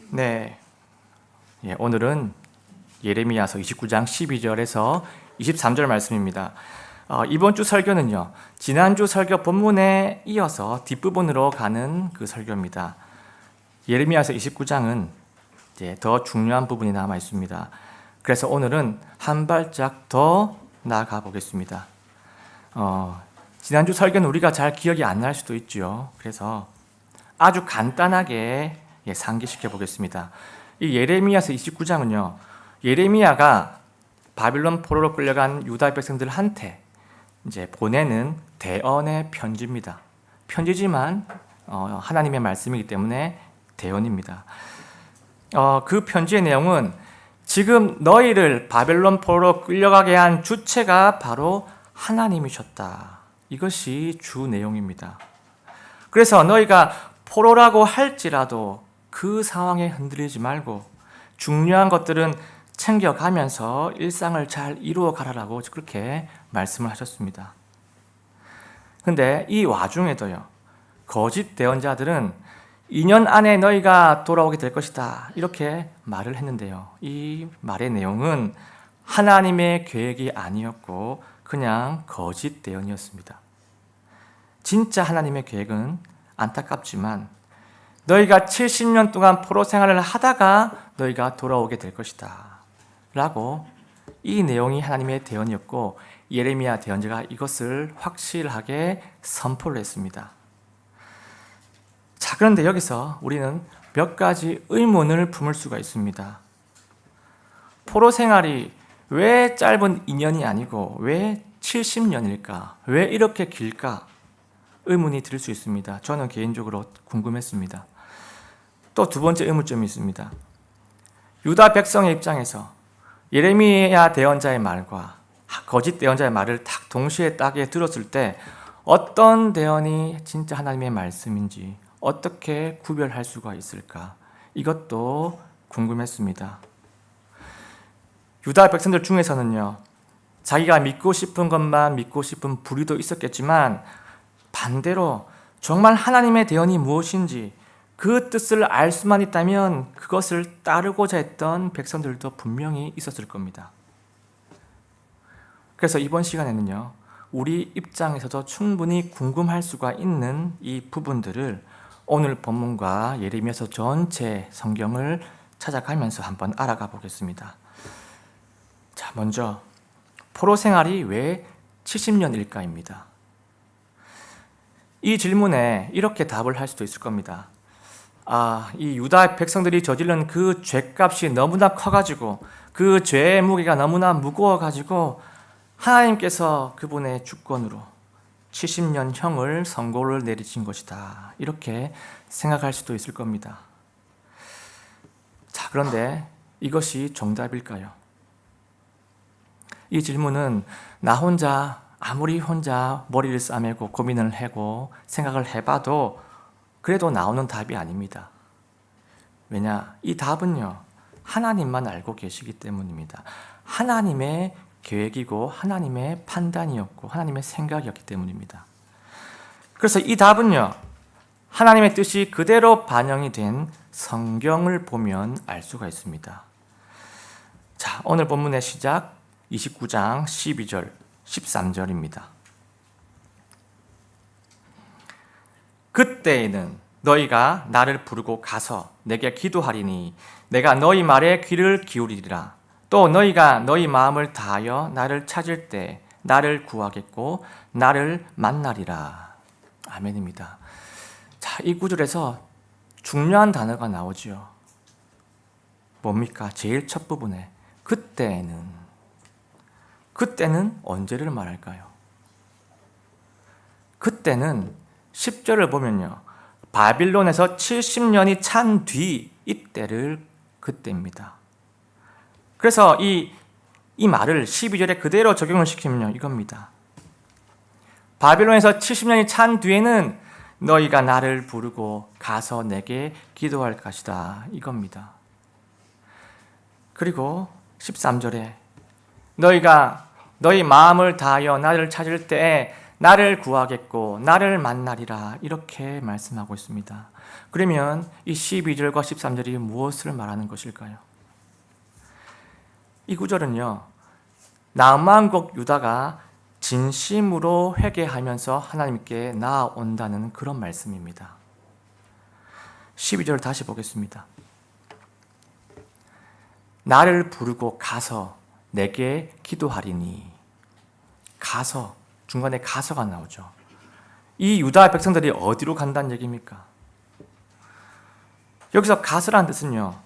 네, 오늘은 예레미야서 29장 12절에서 23절 말씀입니다. 이번 주 설교는요, 지난주 설교 본문에 이어서 뒷부분으로 가는 그 설교입니다. 예레미야서 29장은 이제 더 중요한 부분이 남아 있습니다. 그래서 오늘은 한 발짝 더 나아가 보겠습니다. 지난주 설교는 우리가 잘 기억이 안 날 수도 있죠. 그래서 아주 간단하게 상기시켜 보겠습니다. 이 예레미야서 29장은요, 예레미야가 바빌론 포로로 끌려간 유다 백성들한테 이제 보내는 대언의 편지입니다. 편지지만 하나님의 말씀이기 때문에 대언입니다. 그 편지의 내용은 지금 너희를 바벨론 포로로 끌려가게 한 주체가 바로 하나님이셨다. 이것이 주 내용입니다. 그래서 너희가 포로라고 할지라도 그 상황에 흔들리지 말고 중요한 것들은 챙겨가면서 일상을 잘 이루어 가라라고 그렇게 말씀을 하셨습니다. 근데 이 와중에도요, 거짓 대언자들은 2년 안에 너희가 돌아오게 될 것이다 이렇게 말을 했는데요, 이 말의 내용은 하나님의 계획이 아니었고 그냥 거짓 대언이었습니다. 진짜 하나님의 계획은 안타깝지만 너희가 70년 동안 포로 생활을 하다가 너희가 돌아오게 될 것이다 라고, 이 내용이 하나님의 대언이었고 예레미야 대언자가 이것을 확실하게 선포를 했습니다. 자, 그런데 여기서 우리는 몇 가지 의문을 품을 수가 있습니다. 포로 생활이 왜 짧은 2년이 아니고 왜 70년일까? 왜 이렇게 길까? 의문이 들 수 있습니다. 저는 개인적으로 궁금했습니다. 또 두 번째 의문점이 있습니다. 유다 백성의 입장에서 예레미야 대언자의 말과 거짓 대언자의 말을 딱 동시에 따게 들었을 때 어떤 대언이 진짜 하나님의 말씀인지 어떻게 구별할 수가 있을까? 이것도 궁금했습니다. 유다 백성들 중에서는요, 자기가 믿고 싶은 것만 믿고 싶은 부류도 있었겠지만 반대로 정말 하나님의 대언이 무엇인지 그 뜻을 알 수만 있다면 그것을 따르고자 했던 백성들도 분명히 있었을 겁니다. 그래서 이번 시간에는요, 우리 입장에서도 충분히 궁금할 수가 있는 이 부분들을 오늘 본문과 예레미야서 전체 성경을 찾아가면서 한번 알아가 보겠습니다. 자, 먼저 포로 생활이 왜 70년일까입니다. 이 질문에 이렇게 답을 할 수도 있을 겁니다. 이 유다 백성들이 저지른 그 죄값이 너무나 커가지고 그 죄의 무게가 너무나 무거워가지고 하나님께서 그분의 주권으로 70년형을 선고를 내리신 것이다, 이렇게 생각할 수도 있을 겁니다. 자, 그런데 이것이 정답일까요? 이 질문은 나 혼자 아무리 혼자 머리를 싸매고 고민을 하고 생각을 해봐도 그래도 나오는 답이 아닙니다. 왜냐? 이 답은요, 하나님만 알고 계시기 때문입니다. 하나님의 계획이고 하나님의 판단이었고 하나님의 생각이었기 때문입니다. 그래서 이 답은요, 하나님의 뜻이 그대로 반영이 된 성경을 보면 알 수가 있습니다. 자, 오늘 본문의 시작 29장 12절 13절입니다. 그때에는 너희가 나를 부르고 가서 내게 기도하리니 내가 너희 말에 귀를 기울이리라. 또 너희가 너희 마음을 다하여 나를 찾을 때 나를 구하겠고 나를 만나리라. 아멘입니다. 자, 이 구절에서 중요한 단어가 나오죠. 뭡니까? 제일 첫 부분에 그때는 언제를 말할까요? 그때는 10절을 보면요, 바빌론에서 70년이 찬 뒤 이때를 그때입니다. 그래서 이 말을 12절에 그대로 적용을 시키면요, 이겁니다. 바빌론에서 70년이 찬 뒤에는 너희가 나를 부르고 가서 내게 기도할 것이다, 이겁니다. 그리고 13절에 너희가 너희 마음을 다하여 나를 찾을 때에 나를 구하겠고 나를 만나리라 이렇게 말씀하고 있습니다. 그러면 이 12절과 13절이 무엇을 말하는 것일까요? 이 구절은요, 나만국 유다가 진심으로 회개하면서 하나님께 나아온다는 그런 말씀입니다. 12절 다시 보겠습니다. 나를 부르고 가서 내게 기도하리니. 가서, 중간에 가서가 나오죠. 이 유다 백성들이 어디로 간다는 얘기입니까? 여기서 가서라는 뜻은요,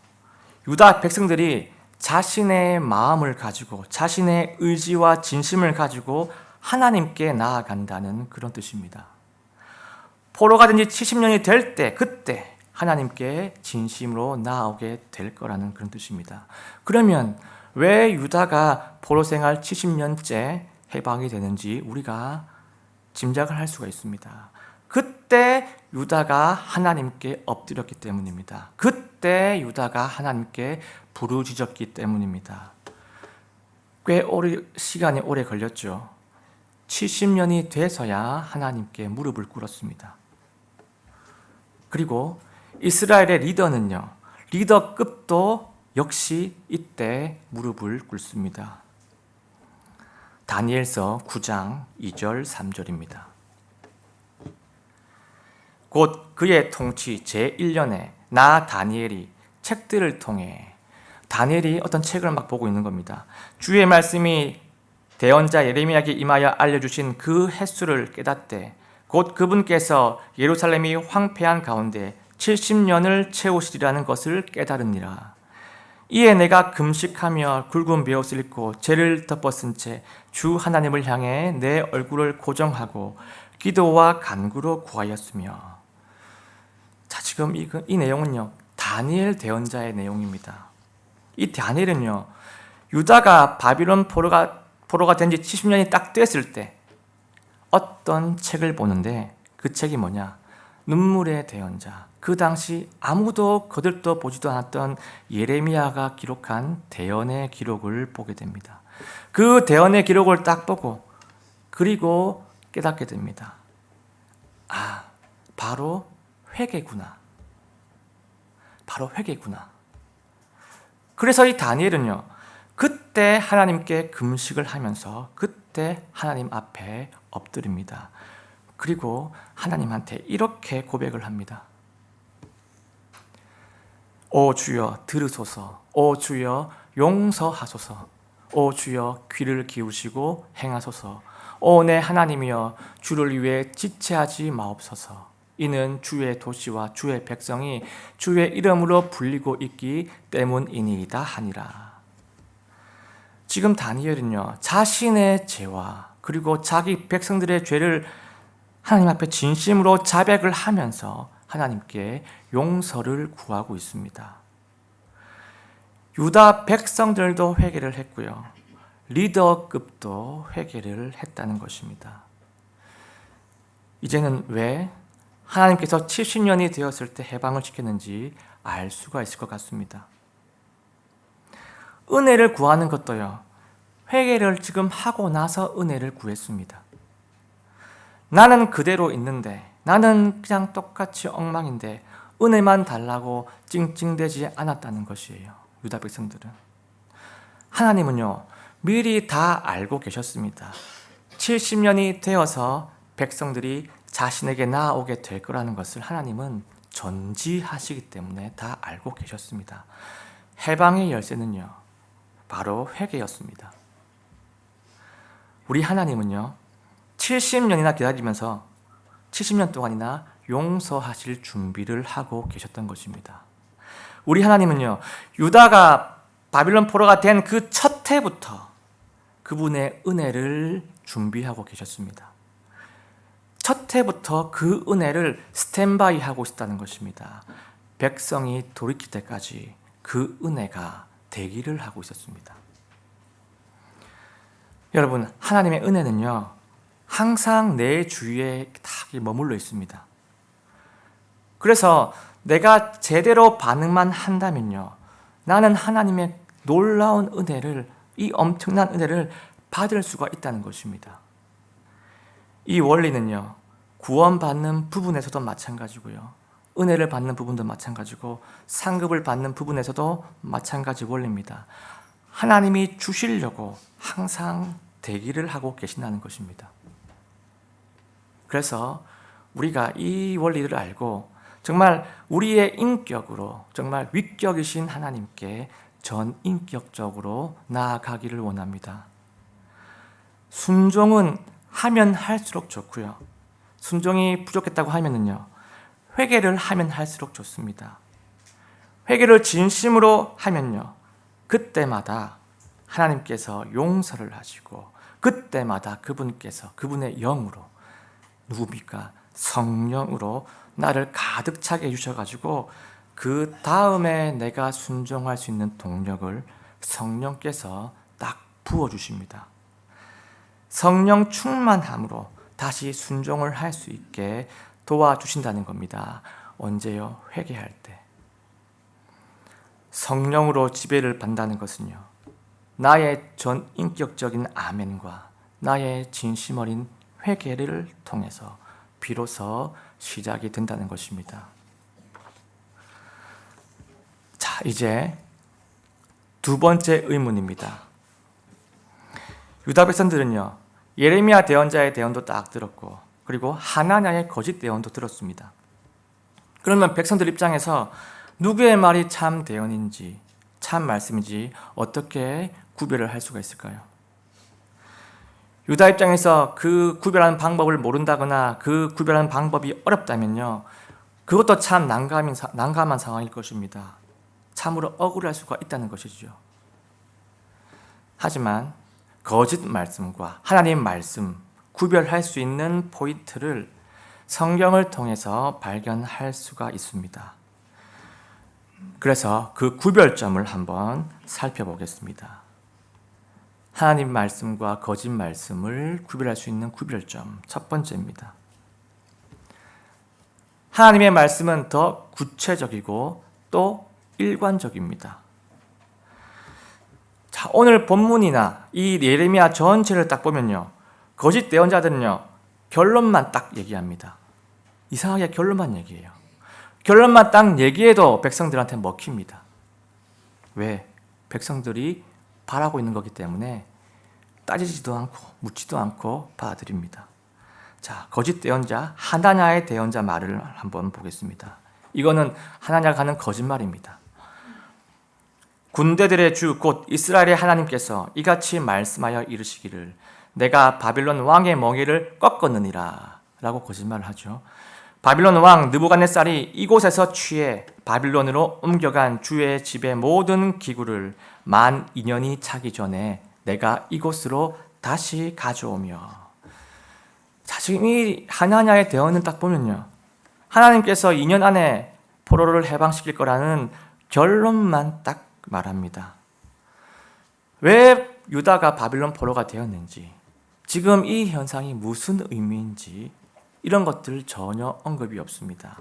유다 백성들이 자신의 마음을 가지고 자신의 의지와 진심을 가지고 하나님께 나아간다는 그런 뜻입니다. 포로가 된 지 70년이 될 때, 그때 하나님께 진심으로 나아오게 될 거라는 그런 뜻입니다. 그러면 왜 유다가 포로 생활 70년째 해방이 되는지 우리가 짐작을 할 수가 있습니다. 그때 유다가 하나님께 엎드렸기 때문입니다. 그때 유다가 하나님께 부르짖었기 때문입니다. 꽤 시간이 오래 걸렸죠. 70년이 돼서야 하나님께 무릎을 꿇었습니다. 그리고 이스라엘의 리더는요, 리더급도 역시 이때 무릎을 꿇습니다. 다니엘서 9장 2절 3절입니다. 곧 그의 통치 제1년에 나 다니엘이 책들을 통해, 다니엘이 어떤 책을 막 보고 있는 겁니다. 주의 말씀이 대언자 예레미야에게 임하여 알려주신 그 횟수를 깨닫되 곧 그분께서 예루살렘이 황폐한 가운데 70년을 채우시리라는 것을 깨달으니라. 이에 내가 금식하며 굵은 베옷을 입고 죄를 덮어쓴 채 주 하나님을 향해 내 얼굴을 고정하고 기도와 간구로 구하였으며. 자, 지금 이 내용은요, 다니엘 대언자의 내용입니다. 이 다니엘은요, 유다가 바빌론 포로가 된 지 70년이 딱 됐을 때 어떤 책을 보는데, 그 책이 뭐냐? 눈물의 대언자, 그 당시 아무도 거들떠 보지도 않았던 예레미야가 기록한 대언의 기록을 보게 됩니다. 그 대언의 기록을 딱 보고 그리고 깨닫게 됩니다. 아, 바로 회개구나. 바로 회개구나. 그래서 이 다니엘은요, 그때 하나님께 금식을 하면서 그때 하나님 앞에 엎드립니다. 그리고 하나님한테 이렇게 고백을 합니다. 오 주여 들으소서, 오 주여 용서하소서, 오 주여 귀를 기울이시고 행하소서, 오 내 하나님이여 주를 위해 지체하지 마옵소서. 이는 주의 도시와 주의 백성이 주의 이름으로 불리고 있기 때문이니이다 하니라. 지금 다니엘은요, 자신의 죄와 그리고 자기 백성들의 죄를 하나님 앞에 진심으로 자백을 하면서 하나님께 용서를 구하고 있습니다. 유다 백성들도 회개를 했고요, 리더급도 회개를 했다는 것입니다. 이제는 왜 하나님께서 70년이 되었을 때 해방을 시켰는지 알 수가 있을 것 같습니다. 은혜를 구하는 것도요, 회개를 지금 하고 나서 은혜를 구했습니다. 나는 그대로 있는데, 나는 그냥 똑같이 엉망인데 은혜만 달라고 찡찡대지 않았다는 것이에요. 유다 백성들은. 하나님은요, 미리 다 알고 계셨습니다. 70년이 되어서 백성들이 자신에게 나아오게 될 거라는 것을 하나님은 전지하시기 때문에 다 알고 계셨습니다. 해방의 열쇠는요, 바로 회개였습니다. 우리 하나님은요, 70년이나 기다리면서 70년 동안이나 용서하실 준비를 하고 계셨던 것입니다. 우리 하나님은요, 유다가 바빌론 포로가 된 그 첫 해부터 그분의 은혜를 준비하고 계셨습니다. 첫 해부터 그 은혜를 스탠바이 하고 있다는 것입니다. 백성이 돌이킬 때까지 그 은혜가 대기를 하고 있었습니다. 여러분, 하나님의 은혜는요, 항상 내 주위에 딱 머물러 있습니다. 그래서 내가 제대로 반응만 한다면요, 나는 하나님의 놀라운 은혜를, 이 엄청난 은혜를 받을 수가 있다는 것입니다. 이 원리는요, 구원받는 부분에서도 마찬가지고요, 은혜를 받는 부분도 마찬가지고 상급을 받는 부분에서도 마찬가지 원리입니다. 하나님이 주시려고 항상 대기를 하고 계신다는 것입니다. 그래서 우리가 이 원리를 알고 정말 우리의 인격으로 정말 위격이신 하나님께 전인격적으로 나아가기를 원합니다. 순종은 하면 할수록 좋고요, 순종이 부족했다고 하면은요, 회개를 하면 할수록 좋습니다. 회개를 진심으로 하면요, 그때마다 하나님께서 용서를 하시고 그때마다 그분께서 그분의 영으로, 누굽니까? 성령으로 나를 가득 차게 해주셔가지고 그 다음에 내가 순종할 수 있는 동력을 성령께서 딱 부어주십니다. 성령 충만함으로 다시 순종을 할 수 있게 도와주신다는 겁니다. 언제요? 회개할 때. 성령으로 지배를 받는다는 것은요, 나의 전인격적인 아멘과 나의 진심 어린 회개를 통해서 비로소 시작이 된다는 것입니다. 자, 이제 두 번째 의문입니다. 유다 백성들은요, 예레미야 대언자의 대언도 딱 들었고 그리고 하나냐의 거짓 대언도 들었습니다. 그러면 백성들 입장에서 누구의 말이 참 대언인지 참 말씀인지 어떻게 구별을 할 수가 있을까요? 유다 입장에서 그 구별하는 방법을 모른다거나 그 구별하는 방법이 어렵다면요, 그것도 참 난감한 상황일 것입니다. 참으로 억울할 수가 있다는 것이죠. 하지만 거짓 말씀과 하나님 말씀 구별할 수 있는 포인트를 성경을 통해서 발견할 수가 있습니다. 그래서 그 구별점을 한번 살펴보겠습니다. 하나님 말씀과 거짓 말씀을 구별할 수 있는 구별점 첫 번째입니다. 하나님의 말씀은 더 구체적이고 또 일관적입니다. 자, 오늘 본문이나 이 예레미야 전체를 딱 보면요, 거짓 대언자들은요, 결론만 딱 얘기합니다. 이상하게 결론만 얘기해요. 결론만 딱 얘기해도 백성들한테 먹힙니다. 왜? 백성들이 바라고 있는 거기 때문에 따지지도 않고 묻지도 않고 받아들입니다. 자, 거짓 대언자 하나냐의 대언자 말을 한번 보겠습니다. 이거는 하나냐가 하는 거짓말입니다. 군대들의 주 곧 이스라엘의 하나님께서 이같이 말씀하여 이르시기를 내가 바빌론 왕의 멍에를 꺾었느니라 라고 거짓말을 하죠. 바빌론 왕 느부갓네살이 이곳에서 취해 바빌론으로 옮겨간 주의 집의 모든 기구를 만 2년이 차기 전에 내가 이곳으로 다시 가져오며. 자, 지금 이 하나냐의 대언을 딱 보면요, 하나님께서 2년 안에 포로를 해방시킬 거라는 결론만 딱 말합니다. 왜 유다가 바빌론 포로가 되었는지, 지금 이 현상이 무슨 의미인지 이런 것들 전혀 언급이 없습니다.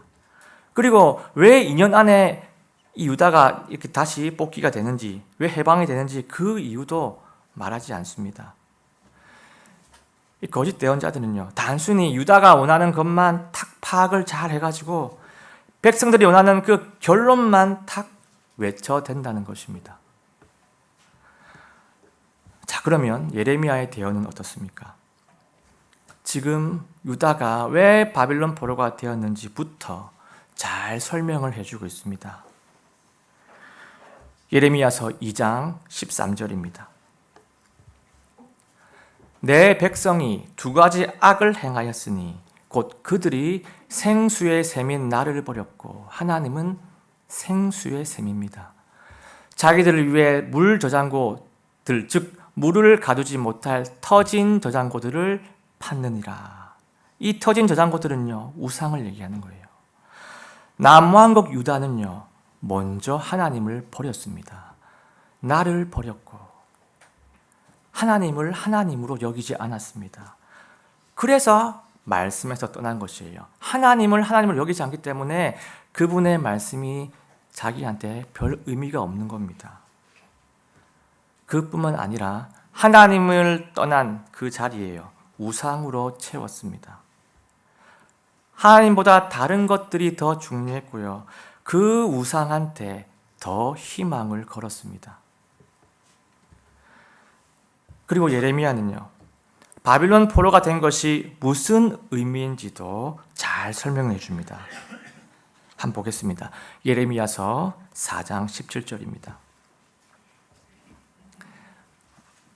그리고 왜 2년 안에 이 유다가 이렇게 다시 복귀가 되는지, 왜 해방이 되는지 그 이유도 말하지 않습니다. 이 거짓 대언자들은요, 단순히 유다가 원하는 것만 탁 파악을 잘 해가지고 백성들이 원하는 그 결론만 탁 외쳐댄다는 것입니다. 자, 그러면 예레미야의 대언은 어떻습니까? 지금 유다가 왜 바빌론 포로가 되었는지부터 잘 설명을 해주고 있습니다. 예레미야서 2장 13절입니다. 내 백성이 두 가지 악을 행하였으니 곧 그들이 생수의 샘인 나를 버렸고 하나님은 생수의 샘입니다. 자기들을 위해 물 저장고들, 즉 물을 가두지 못할 터진 저장고들을 팠느니라. 이 터진 저장고들은요, 우상을 얘기하는 거예요. 남왕국 유다는요, 먼저 하나님을 버렸습니다. 나를 버렸고 하나님을 하나님으로 여기지 않았습니다. 그래서 말씀에서 떠난 것이에요. 하나님을 하나님으로 여기지 않기 때문에 그분의 말씀이 자기한테 별 의미가 없는 겁니다. 그뿐만 아니라 하나님을 떠난 그 자리에요, 우상으로 채웠습니다. 하나님보다 다른 것들이 더 중요했고요. 그 우상한테 더 희망을 걸었습니다. 그리고 예레미야는요, 바빌론 포로가 된 것이 무슨 의미인지도 잘 설명해 줍니다. 한번 보겠습니다. 예레미야서 4장 17절입니다.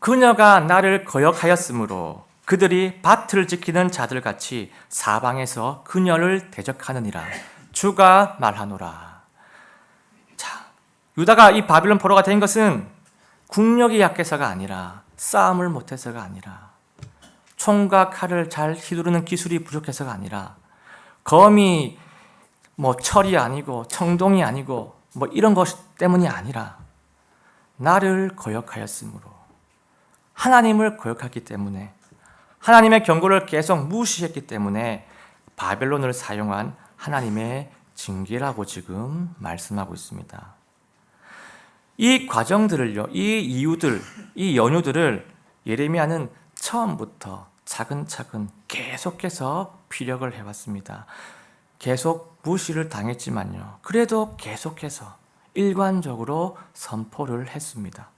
그녀가 나를 거역하였으므로 그들이 밭을 지키는 자들같이 사방에서 그녀를 대적하느니라. 주가 말하노라. 자, 유다가 이 바빌론 포로가 된 것은 국력이 약해서가 아니라, 싸움을 못해서가 아니라, 총과 칼을 잘 휘두르는 기술이 부족해서가 아니라, 검이 철이 아니고 청동이 아니고 이런 것 때문이 아니라, 나를 거역하였으므로, 하나님을 거역했기 때문에, 하나님의 경고를 계속 무시했기 때문에 바벨론을 사용한 하나님의 징계라고 지금 말씀하고 있습니다. 이 과정들을요, 이 이유들, 이 연유들을 예레미야는 처음부터 차근차근 계속해서 피력을 해왔습니다. 계속 무시를 당했지만요, 그래도 계속해서 일관적으로 선포를 했습니다.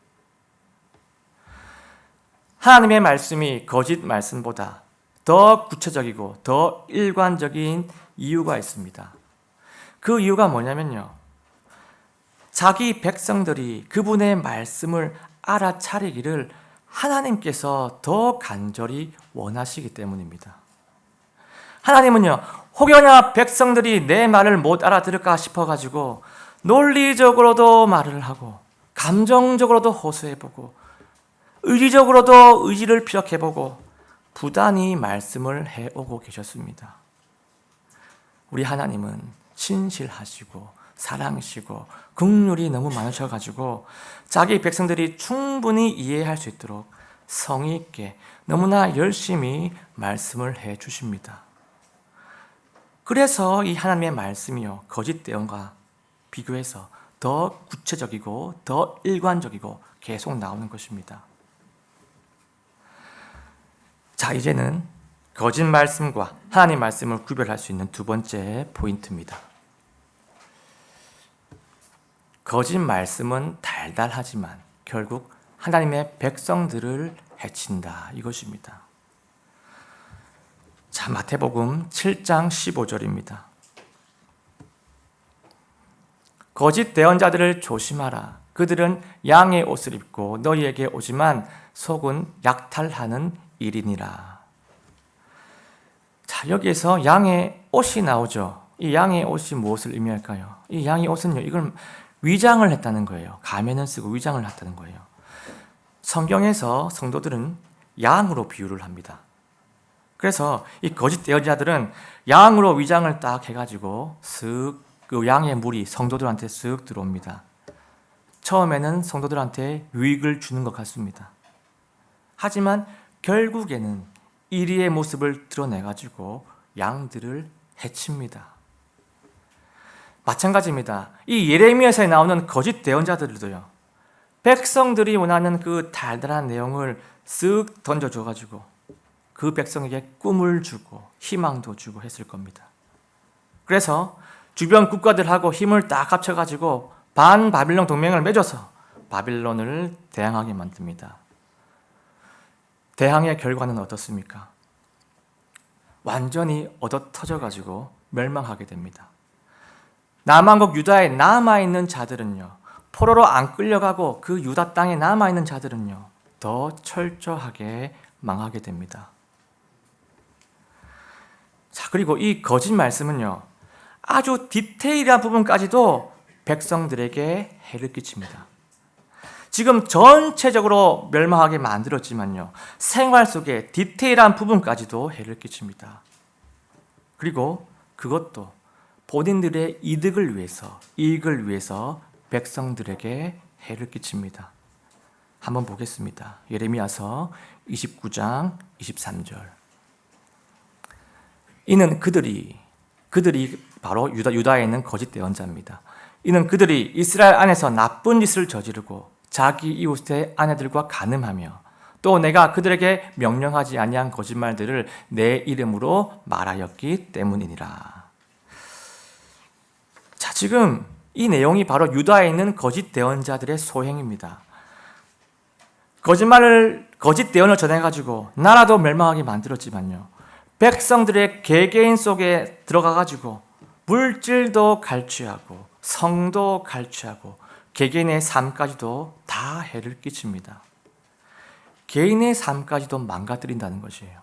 하나님의 말씀이 거짓 말씀보다 더 구체적이고 더 일관적인 이유가 있습니다. 그 이유가 뭐냐면요, 자기 백성들이 그분의 말씀을 알아차리기를 하나님께서 더 간절히 원하시기 때문입니다. 하나님은요, 혹여나 백성들이 내 말을 못 알아들을까 싶어가지고 논리적으로도 말을 하고, 감정적으로도 호소해보고, 의지적으로도 의지를 피력해보고 부단히 말씀을 해오고 계셨습니다. 우리 하나님은 신실하시고 사랑이시고 긍휼이 너무 많으셔가지고 자기 백성들이 충분히 이해할 수 있도록 성의 있게 너무나 열심히 말씀을 해주십니다. 그래서 이 하나님의 말씀이요, 거짓 대언과 비교해서 더 구체적이고 더 일관적이고 계속 나오는 것입니다. 자, 이제는 거짓 말씀과 하나님 말씀을 구별할 수 있는 두 번째 포인트입니다. 거짓 말씀은 달달하지만 결국 하나님의 백성들을 해친다, 이것입니다. 자, 마태복음 7장 15절입니다. 거짓 대언자들을 조심하라. 그들은 양의 옷을 입고 너희에게 오지만 속은 약탈하는 일이니라. 자, 여기에서 양의 옷이 나오죠. 이 양의 옷이 무엇을 의미할까요? 이 양의 옷은요, 이걸 위장을 했다는 거예요. 가면을 쓰고 위장을 했다는 거예요. 성경에서 성도들은 양으로 비유를 합니다. 그래서 이 거짓 대언자들은 양으로 위장을 딱 해가지고 그 양의 물이 성도들한테 쓱 들어옵니다. 처음에는 성도들한테 유익을 주는 것 같습니다. 하지만 결국에는 이리의 모습을 드러내가지고 양들을 해칩니다. 마찬가지입니다. 이 예레미야서에 나오는 거짓 대언자들도요, 백성들이 원하는 그 달달한 내용을 쓱 던져줘가지고 그 백성에게 꿈을 주고 희망도 주고 했을 겁니다. 그래서 주변 국가들하고 힘을 딱 합쳐가지고 반바빌론 동맹을 맺어서 바빌론을 대항하게 만듭니다. 대항의 결과는 어떻습니까? 완전히 얻어터져가지고 멸망하게 됩니다. 남한국 유다에 남아있는 자들은요, 포로로 안 끌려가고 그 유다 땅에 남아있는 자들은요, 더 철저하게 망하게 됩니다. 자, 그리고 이 거짓 말씀은요, 아주 디테일한 부분까지도 백성들에게 해를 끼칩니다. 지금 전체적으로 멸망하게 만들었지만요, 생활 속에 디테일한 부분까지도 해를 끼칩니다. 그리고 그것도 본인들의 이익을 위해서 백성들에게 해를 끼칩니다. 한번 보겠습니다. 예레미야서 29장 23절. 이는 그들이 바로 유다에 있는 거짓 대언자입니다. 이는 그들이 이스라엘 안에서 나쁜 짓을 저지르고 자기 이웃의 아내들과 간음하며 또 내가 그들에게 명령하지 아니한 거짓말들을 내 이름으로 말하였기 때문이니라. 자, 지금 이 내용이 바로 유다에 있는 거짓 대언자들의 소행입니다. 거짓 대언을 전해가지고 나라도 멸망하게 만들었지만요, 백성들의 개개인 속에 들어가가지고 물질도 갈취하고 성도 갈취하고 개개인의 삶까지도 다 해를 끼칩니다. 개인의 삶까지도 망가뜨린다는 것이에요.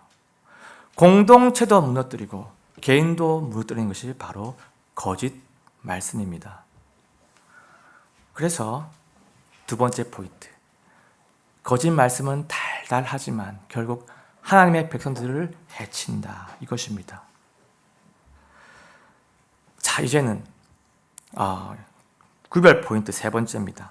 공동체도 무너뜨리고 개인도 무너뜨리는 것이 바로 거짓 말씀입니다. 그래서 두 번째 포인트, 거짓 말씀은 달달하지만 결국 하나님의 백성들을 해친다, 이것입니다. 자, 이제는 구별 포인트 세 번째입니다.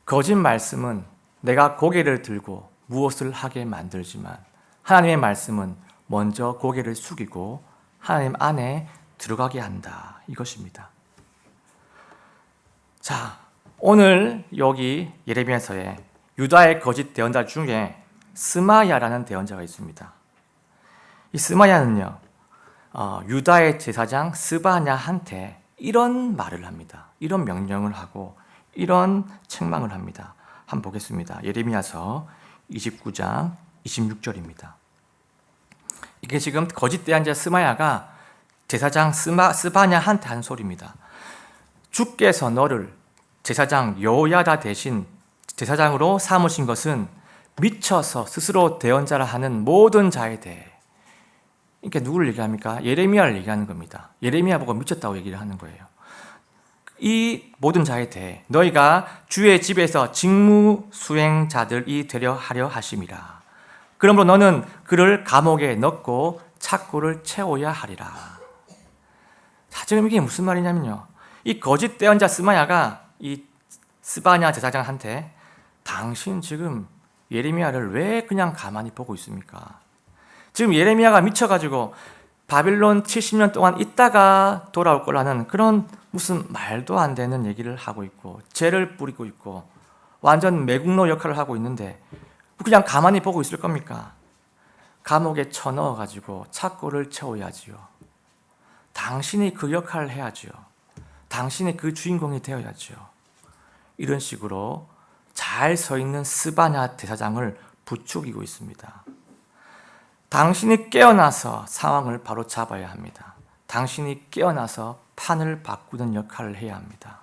거짓 말씀은 내가 고개를 들고 무엇을 하게 만들지만 하나님의 말씀은 먼저 고개를 숙이고 하나님 안에 들어가게 한다, 이것입니다. 자, 오늘 여기 예레미야서에 유다의 거짓 대언자 중에 스마야라는 대언자가 있습니다. 이 스마야는요, 유다의 제사장 스바냐한테 이런 말을 합니다. 이런 명령을 하고 이런 책망을 합니다. 한번 보겠습니다. 예레미야서 29장 26절입니다. 이게 지금 거짓 대언자 스마야가 제사장 스바냐한테 한 소리입니다. 주께서 너를 제사장 여호야다 대신 제사장으로 삼으신 것은 미쳐서 스스로 대언자라 하는 모든 자에 대해, 그러니까 누구를 얘기합니까? 예레미야를 얘기하는 겁니다. 예레미야 보고 미쳤다고 얘기를 하는 거예요. 이 모든 자에 대해 너희가 주의 집에서 직무 수행자들이 되려 하려 하심이라. 그러므로 너는 그를 감옥에 넣고 착고를 채워야 하리라. 자, 지금 이게 무슨 말이냐면요, 이 거짓 대언자 스마야가 이 스바냐 제사장한테 당신 지금 예레미야를 왜 그냥 가만히 보고 있습니까? 지금 예레미야가 미쳐가지고 바빌론 70년 동안 있다가 돌아올 거라는 그런 무슨 말도 안 되는 얘기를 하고 있고 죄를 뿌리고 있고 완전 매국노 역할을 하고 있는데 그냥 가만히 보고 있을 겁니까? 감옥에 쳐넣어가지고 착고를 채워야지요. 당신이 그 역할을 해야지요. 당신이 그 주인공이 되어야지요. 이런 식으로 잘 서 있는 스바냐 대사장을 부추기고 있습니다. 당신이 깨어나서 상황을 바로 잡아야 합니다. 당신이 깨어나서 판을 바꾸는 역할을 해야 합니다.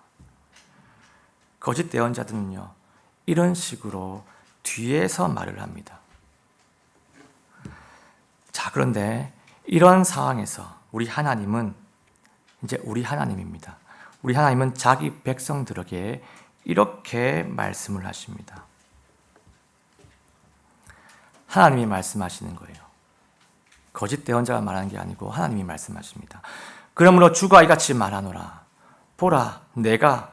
거짓 대언자들은요, 이런 식으로 뒤에서 말을 합니다. 자, 그런데 이런 상황에서 우리 하나님은 이제 우리 하나님입니다. 우리 하나님은 자기 백성들에게 이렇게 말씀을 하십니다. 하나님이 말씀하시는 거예요. 거짓 대언자가 말하는 게 아니고 하나님이 말씀하십니다. 그러므로 주가 이같이 말하노라. 보라, 내가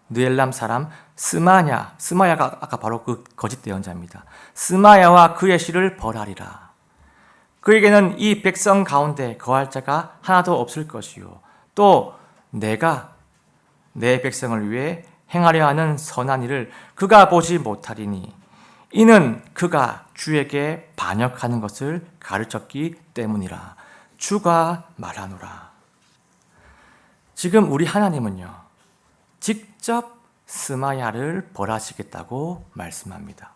느엘람 사람 스마야가 아까 바로 그 거짓 대언자입니다. 스마야와 그의 씨를 벌하리라. 그에게는 이 백성 가운데 거할 자가 하나도 없을 것이요, 또 내가 내 백성을 위해 행하려 하는 선한 일을 그가 보지 못하리니 이는 그가 주에게 반역하는 것을 가르쳤기 때문이라. 주가 말하노라. 지금 우리 하나님은요, 직접 스마야를 벌하시겠다고 말씀합니다.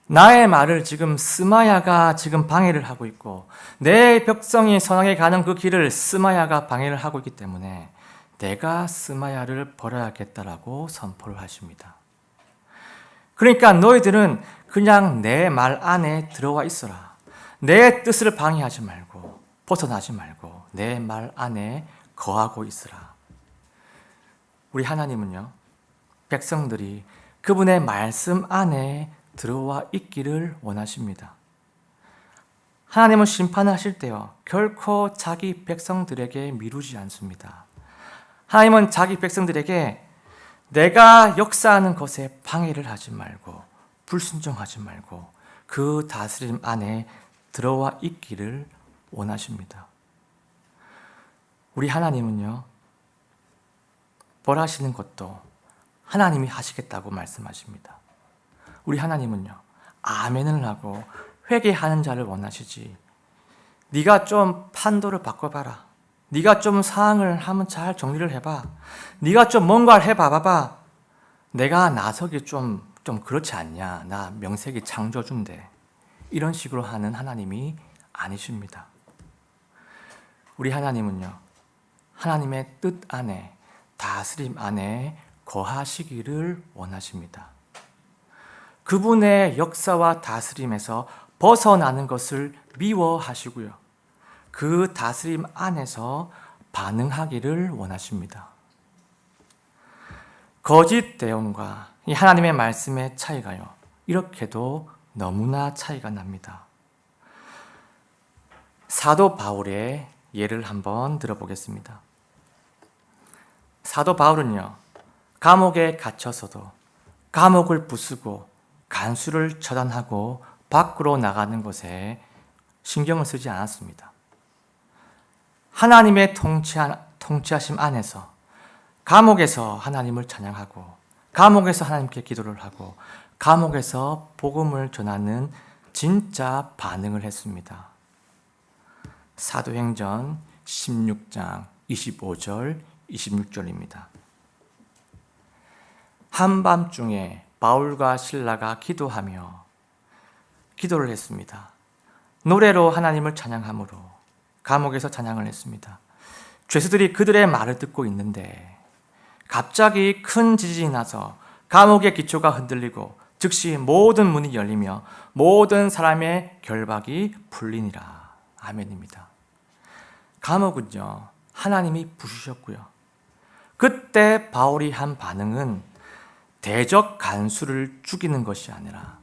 나의 말을 지금 스마야가 지금 방해를 하고 있고 내 백성이 선하게 가는 그 길을 스마야가 방해를 하고 있기 때문에 내가 스마야를 벌어야겠다라고 선포를 하십니다. 그러니까 너희들은 그냥 내 말 안에 들어와 있어라. 내 뜻을 방해하지 말고 벗어나지 말고 내 말 안에 거하고 있으라. 우리 하나님은요, 백성들이 그분의 말씀 안에 들어와 있기를 원하십니다. 하나님은 심판하실 때요, 결코 자기 백성들에게 미루지 않습니다. 하나님은 자기 백성들에게 내가 역사하는 것에 방해를 하지 말고 불순종하지 말고 그 다스림 안에 들어와 있기를 원하십니다. 우리 하나님은요, 벌하시는 것도 하나님이 하시겠다고 말씀하십니다. 우리 하나님은요, 아멘을 하고 회개하는 자를 원하시지, 네가 좀 판도를 바꿔봐라, 네가 좀 상황을 한번 잘 정리를 해봐, 네가 좀 뭔가를 해봐봐, 내가 나서기 좀 그렇지 않냐, 나 명색이 창조주인데, 이런 식으로 하는 하나님이 아니십니다. 우리 하나님은요, 하나님의 뜻 안에, 다스림 안에 거하시기를 원하십니다. 그분의 역사와 다스림에서 벗어나는 것을 미워하시고요, 그 다스림 안에서 반응하기를 원하십니다. 거짓 대언과 이 하나님의 말씀의 차이가요, 이렇게도 너무나 차이가 납니다. 사도 바울의 예를 한번 들어보겠습니다. 사도 바울은요, 감옥에 갇혀서도 감옥을 부수고 간수를 처단하고 밖으로 나가는 것에 신경을 쓰지 않았습니다. 하나님의 통치하심 안에서 감옥에서 하나님을 찬양하고, 감옥에서 하나님께 기도를 하고, 감옥에서 복음을 전하는 진짜 반응을 했습니다. 사도행전 16장 25절 26절입니다. 한밤중에 바울과 실라가 기도하며 기도를 했습니다. 노래로 하나님을 찬양함으로 감옥에서 찬양을 했습니다. 죄수들이 그들의 말을 듣고 있는데 갑자기 큰 지진이 나서 감옥의 기초가 흔들리고 즉시 모든 문이 열리며 모든 사람의 결박이 풀리니라. 아멘입니다. 감옥은요, 하나님이 부수셨고요, 그때 바울이 한 반응은 대적 간수를 죽이는 것이 아니라,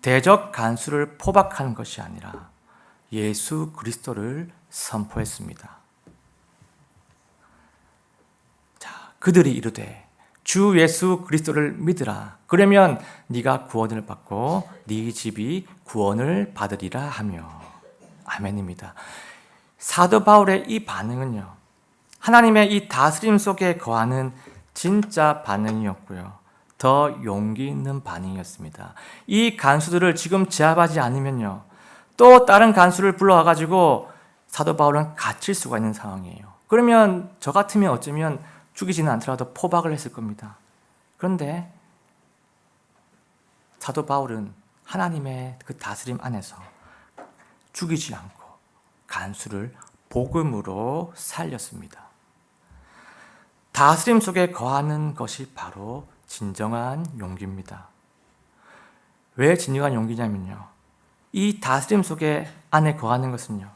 대적 간수를 포박하는 것이 아니라 예수 그리스도를 선포했습니다. 자, 그들이 이르되 주 예수 그리스도를 믿으라, 그러면 네가 구원을 받고 네 집이 구원을 받으리라 하며. 아멘입니다. 사도 바울의 이 반응은요, 하나님의 이 다스림 속에 거하는 진짜 반응이었고요, 더 용기 있는 반응이었습니다. 이 간수들을 지금 제압하지 않으면요, 또 다른 간수를 불러와가지고 사도 바울은 갇힐 수가 있는 상황이에요. 그러면 저 같으면 어쩌면 죽이지는 않더라도 포박을 했을 겁니다. 그런데 사도 바울은 하나님의 그 다스림 안에서 죽이지 않고 간수를 복음으로 살렸습니다. 다스림 속에 거하는 것이 바로 진정한 용기입니다. 왜 진정한 용기냐면요, 이 다스림 속에 안에 거하는 것은요,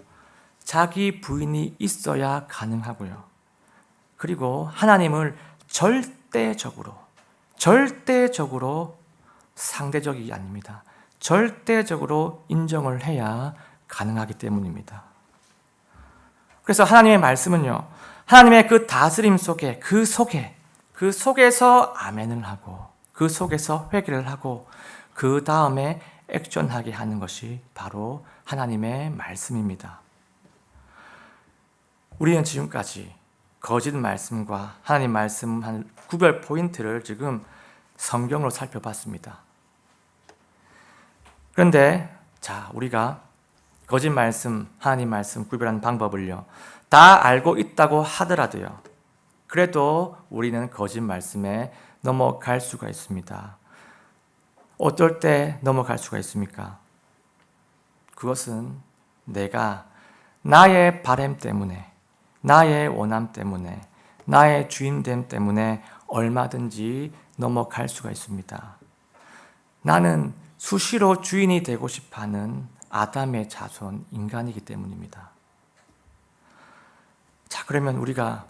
자기 부인이 있어야 가능하고요, 그리고 하나님을 절대적으로 상대적이 아닙니다. 절대적으로 인정을 해야 가능하기 때문입니다. 그래서 하나님의 말씀은요, 하나님의 그 다스림 속에, 그 속에서 아멘을 하고, 그 속에서 회개를 하고, 그 다음에 액션하게 하는 것이 바로 하나님의 말씀입니다. 우리는 지금까지 거짓 말씀과 하나님 말씀 한 구별 포인트를 지금 성경으로 살펴봤습니다. 그런데 자, 우리가 거짓 말씀, 하나님 말씀 구별하는 방법을요, 다 알고 있다고 하더라도요, 그래도 우리는 거짓 말씀에 넘어갈 수가 있습니다. 어떨 때 넘어갈 수가 있습니까? 그것은 내가 나의 바람 때문에, 나의 원함 때문에, 나의 주인됨 때문에 얼마든지 넘어갈 수가 있습니다. 나는 수시로 주인이 되고 싶어하는 아담의 자손 인간이기 때문입니다. 자, 그러면 우리가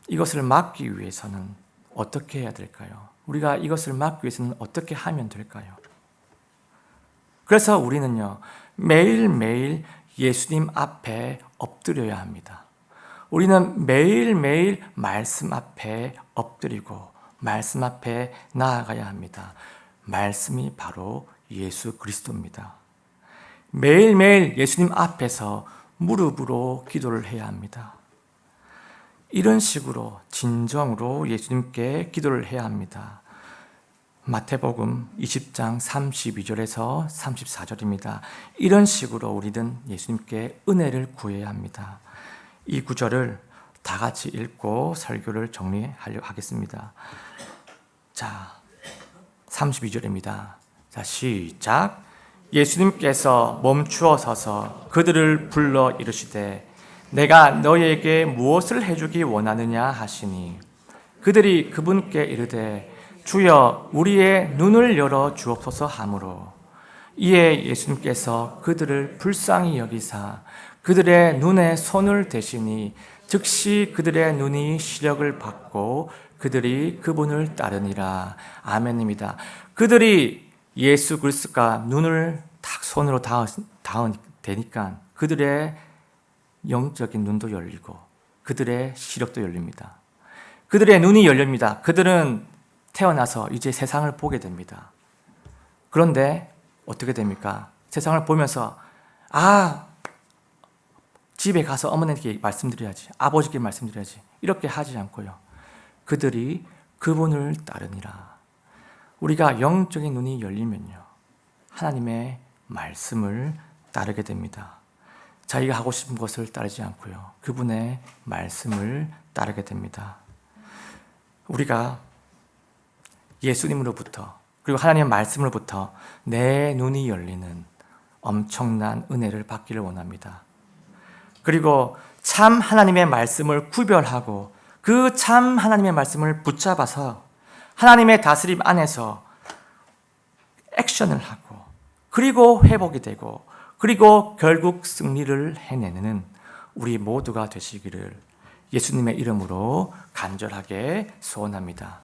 이것을 막기 위해서는 어떻게 해야 될까요? 우리가 이것을 막기 위해서는 어떻게 하면 될까요? 그래서 우리는요, 매일매일 예수님 앞에 엎드려야 합니다. 우리는 매일매일 말씀 앞에 엎드리고 말씀 앞에 나아가야 합니다. 말씀이 바로 예수 그리스도입니다. 매일매일 예수님 앞에서 무릎으로 기도를 해야 합니다. 이런 식으로 진정으로 예수님께 기도를 해야 합니다. 마태복음 20장 32절에서 34절입니다. 이런 식으로 우리는 예수님께 은혜를 구해야 합니다. 이 구절을 다 같이 읽고 설교를 정리하려고 하겠습니다. 자, 32절입니다. 자, 시작. 예수님께서 멈추어 서서 그들을 불러 이르시되 내가 너희에게 무엇을 해주기 원하느냐 하시니 그들이 그분께 이르되 주여 우리의 눈을 열어 주옵소서 하므로 이에 예수님께서 그들을 불쌍히 여기사 그들의 눈에 손을 대시니 즉시 그들의 눈이 시력을 받고 그들이 그분을 따르니라. 아멘입니다. 그들이 예수 그리스도가 눈을 딱 손으로 대니까 그들의 영적인 눈도 열리고 그들의 시력도 열립니다. 그들의 눈이 열립니다. 그들은 태어나서 이제 세상을 보게 됩니다. 그런데 어떻게 됩니까? 세상을 보면서 집에 가서 어머니께 말씀드려야지, 아버지께 말씀드려야지 이렇게 하지 않고요. 그들이 그분을 따르니라. 우리가 영적인 눈이 열리면요, 하나님의 말씀을 따르게 됩니다. 자기가 하고 싶은 것을 따르지 않고요, 그분의 말씀을 따르게 됩니다. 우리가 예수님으로부터 그리고 하나님의 말씀으로부터 내 눈이 열리는 엄청난 은혜를 받기를 원합니다. 그리고 참 하나님의 말씀을 구별하고 그 참 하나님의 말씀을 붙잡아서 하나님의 다스림 안에서 액션을 하고 그리고 회복이 되고 그리고 결국 승리를 해내는 우리 모두가 되시기를 예수님의 이름으로 간절하게 소원합니다.